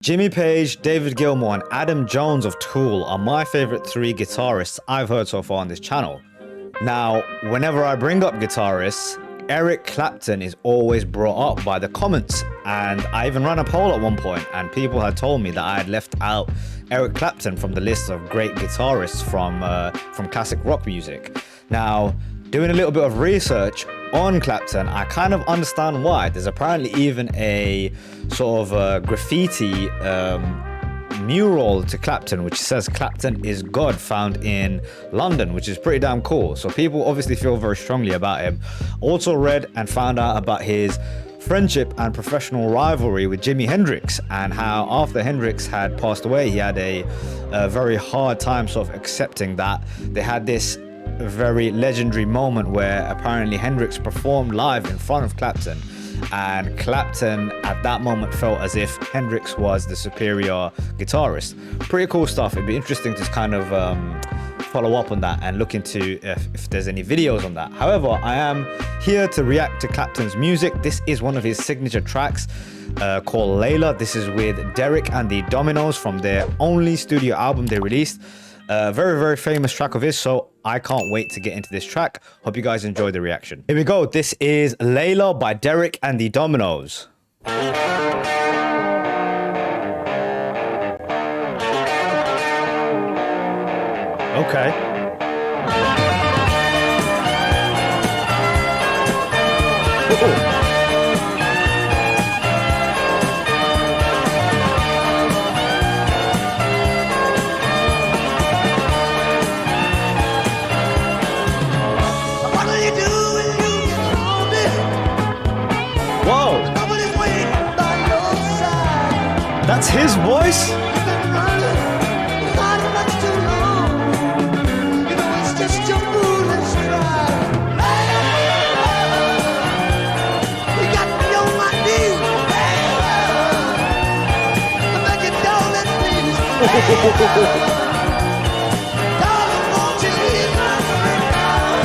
Jimmy Page, David Gilmour, and Adam Jones of Tool are my favorite three guitarists I've heard so far on this channel. Now, whenever I bring up guitarists, Eric Clapton is always brought up by the comments, and I even ran a poll at one point and people had told me that I had left out Eric Clapton from the list of great guitarists from classic rock music. Now, doing a little bit of research on Clapton, I kind of understand why. There's apparently even a sort of graffiti mural to Clapton which says Clapton is God, found in London, which is pretty damn cool. So people obviously feel very strongly about him. Also read and found out about his friendship and professional rivalry with Jimi Hendrix, and how after Hendrix had passed away, he had a very hard time sort of accepting that. They had this very legendary moment where apparently Hendrix performed live in front of Clapton, and Clapton at that moment felt as if Hendrix was the superior guitarist. Pretty cool stuff. It'd be interesting to kind of follow up on that and look into if there's any videos on that. However, I am here to react to Clapton's music. This is one of his signature tracks called Layla. This is with Derek and the Dominos from their only studio album they released. Very, very famous track of his, so I can't wait to get into this track. Hope you guys enjoy the reaction. Here we go. This is Layla by Derek and the Dominos. Okay. Ooh. Whoa! That's his voice?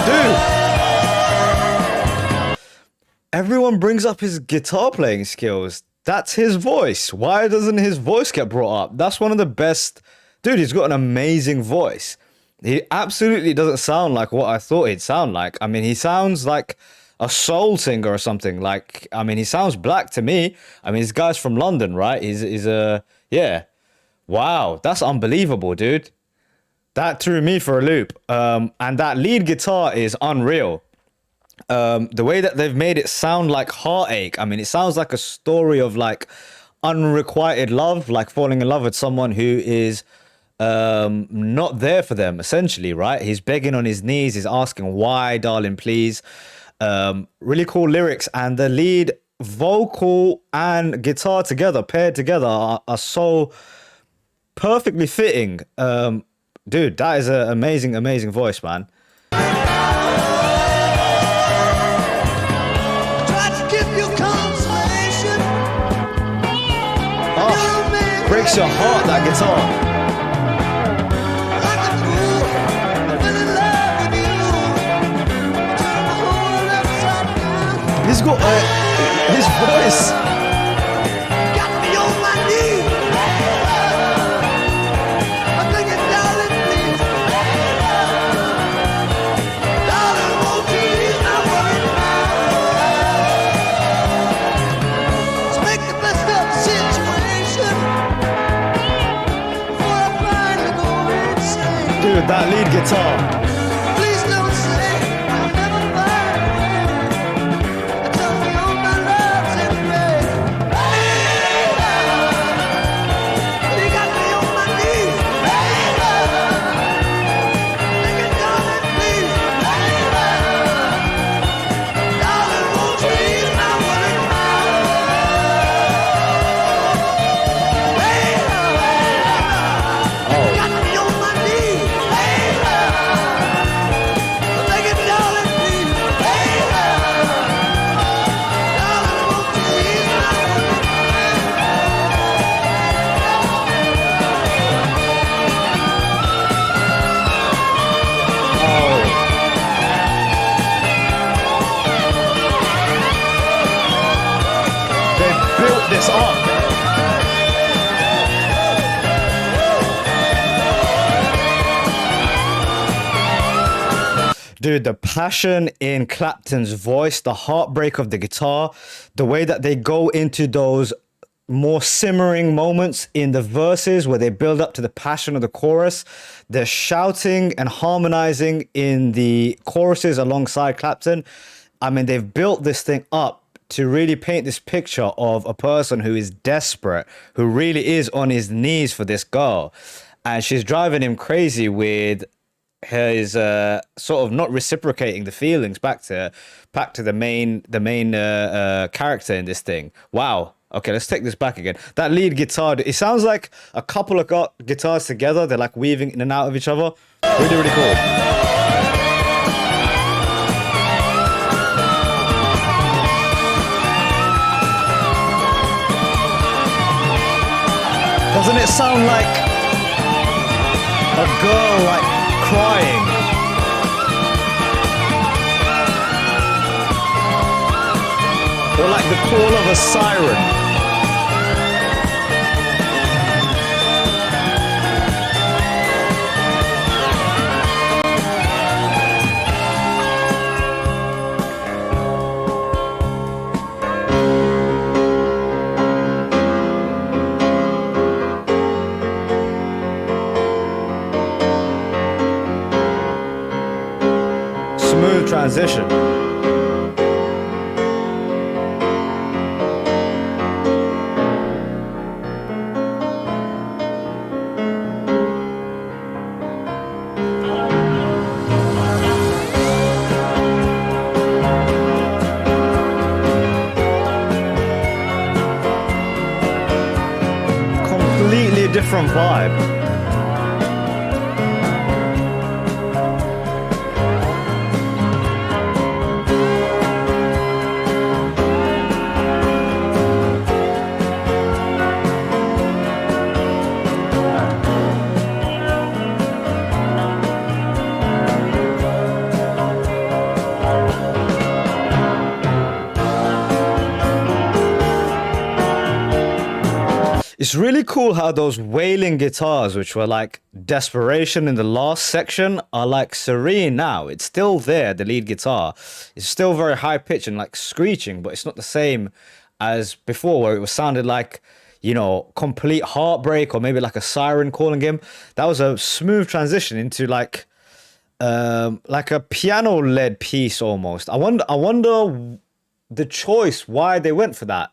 Dude! Everyone brings up his guitar playing skills. That's his voice. Why doesn't his voice get brought up? That's one of the best. Dude, he's got an amazing voice. He absolutely doesn't sound like what I thought he'd sound like. I mean, he sounds like a soul singer or something. Like, I mean, he sounds black to me. I mean, this guy's from London, right? He's yeah. Wow, that's unbelievable, dude. That threw me for a loop. And that lead guitar is unreal. The way that they've made it sound like heartache. I mean, it sounds like a story of like unrequited love, like falling in love with someone who is not there for them, essentially, right? He's begging on his knees. He's asking, why, darling, please. Really cool lyrics, and the lead vocal and guitar together, paired together, are so perfectly fitting. Dude, that is an amazing, amazing voice, man. Oh, breaks your heart, that guitar. He's got his voice. Dude, that lead guitar. Please don't say I'll never find a way. Tell me all my love's in vain. You got me on my knees. Make it, darling, please. Darling, won't you ease my worried mind? Oh. Dude, the passion in Clapton's voice, the heartbreak of the guitar, the way that they go into those more simmering moments in the verses where they build up to the passion of the chorus. They're shouting and harmonizing in the choruses alongside Clapton. I mean, they've built this thing up to really paint this picture of a person who is desperate, who really is on his knees for this girl. And she's driving him crazy with his sort of not reciprocating the feelings back to the main character in this thing. Wow. Okay, let's take this back again. That lead guitar, it sounds like a couple of guitars together. They're like weaving in and out of each other. Really, really cool. Doesn't it sound like a girl like crying? Or like the call of a siren? Smooth transition. Completely different vibe. It's really cool how those wailing guitars, which were like desperation in the last section, are like serene now. It's still there, the lead guitar. It's still very high pitched and like screeching, but it's not the same as before where it was sounded like, you know, complete heartbreak or maybe like a siren calling him. That was a smooth transition into like a piano-led piece almost. I wonder the choice, why they went for that.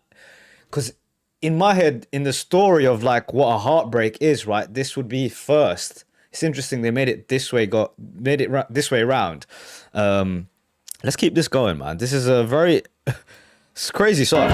Because in my head, in the story of like what a heartbreak is, right? This would be first. It's interesting they made it this way. This way around. Let's keep this going, man. This is a very it's a crazy song.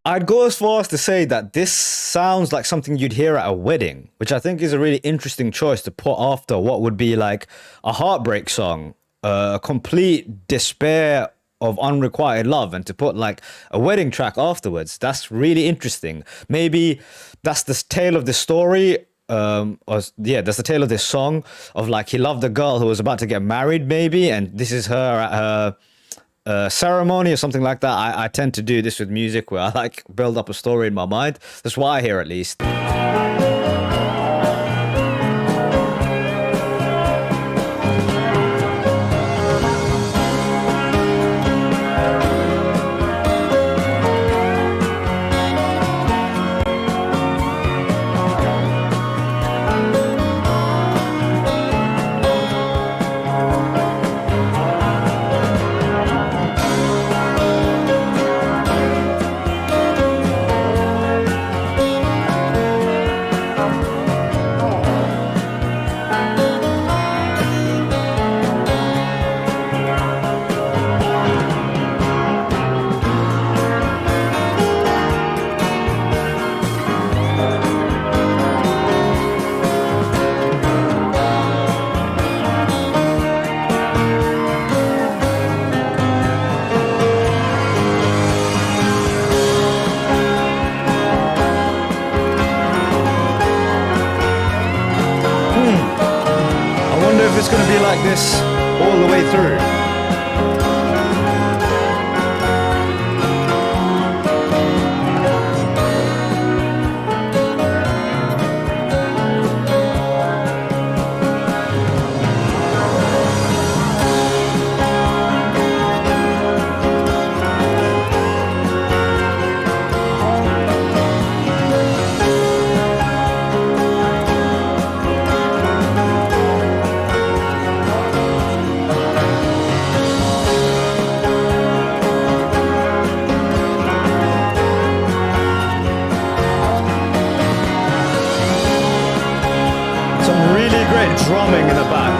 I'd go as far as to say that this sounds like something you'd hear at a wedding, which I think is a really interesting choice to put after what would be like a heartbreak song, a complete despair of unrequited love, and to put like a wedding track afterwards. That's really interesting. Maybe that's the tale of the story. That's the tale of this song of like he loved a girl who was about to get married, maybe, and this is her at her ceremony or something like that. I tend to do this with music where I like build up a story in my mind. That's what I hear at least. this all the way through. Some really great drumming in the back.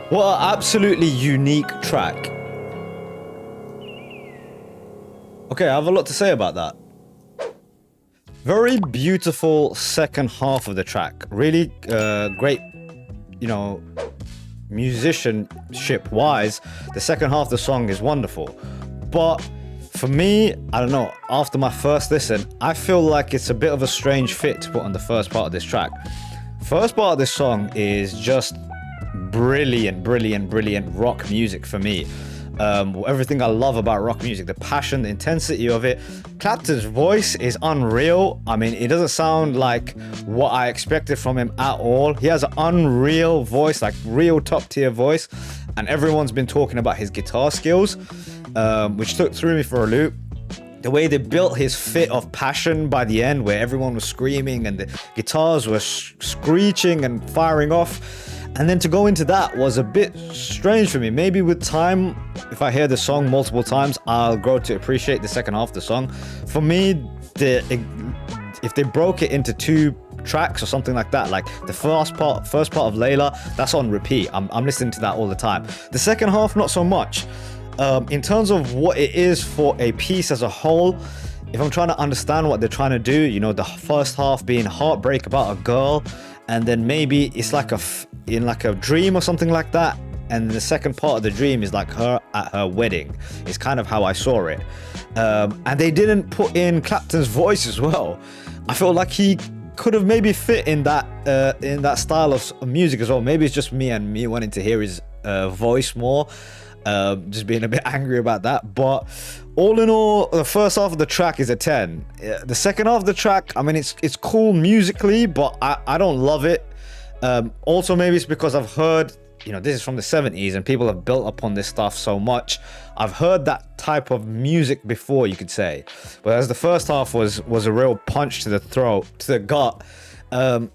What an absolutely unique track. Okay, I have a lot to say about that. Very beautiful second half of the track. Really great, you know, musicianship-wise. The second half of the song is wonderful. But for me, I don't know, after my first listen, I feel like it's a bit of a strange fit to put on the first part of this track. First part of this song is just brilliant rock music for me. Everything I love about rock music, the passion, the intensity of it. Clapton's voice is unreal. I mean, it doesn't sound like what I expected from him at all. He has an unreal voice, like real top tier voice, and everyone's been talking about his guitar skills, which threw me for a loop. The way they built his fit of passion by the end, where everyone was screaming and the guitars were screeching and firing off. And then to go into that was a bit strange for me. Maybe with time, if I hear the song multiple times, I'll grow to appreciate the second half of the song. For me, if they broke it into two tracks or something like that, like the first part of Layla, that's on repeat. I'm listening to that all the time. The second half, not so much. In terms of what it is for a piece as a whole, if I'm trying to understand what they're trying to do, you know, the first half being heartbreak about a girl, and then maybe it's like in a dream or something like that, and the second part of the dream is like her at her wedding. It's kind of how I saw it. And they didn't put in Clapton's voice as well. I feel like he could have maybe fit in that style of music as well. Maybe it's just me wanting to hear his voice more. Just being a bit angry about that. But all in all, the first half of the track is a 10. The second half of the track, I mean, it's cool musically, but I don't love it. Also, maybe it's because I've heard, you know, this is from the 70s and people have built upon this stuff so much. I've heard that type of music before, you could say. Whereas the first half was a real punch to the throat, to the gut. So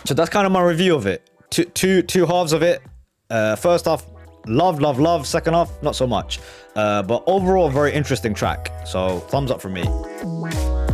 that's kind of my review of it. Two halves of it. First half, love. Second half, not so much. But overall, very interesting track. So thumbs up from me.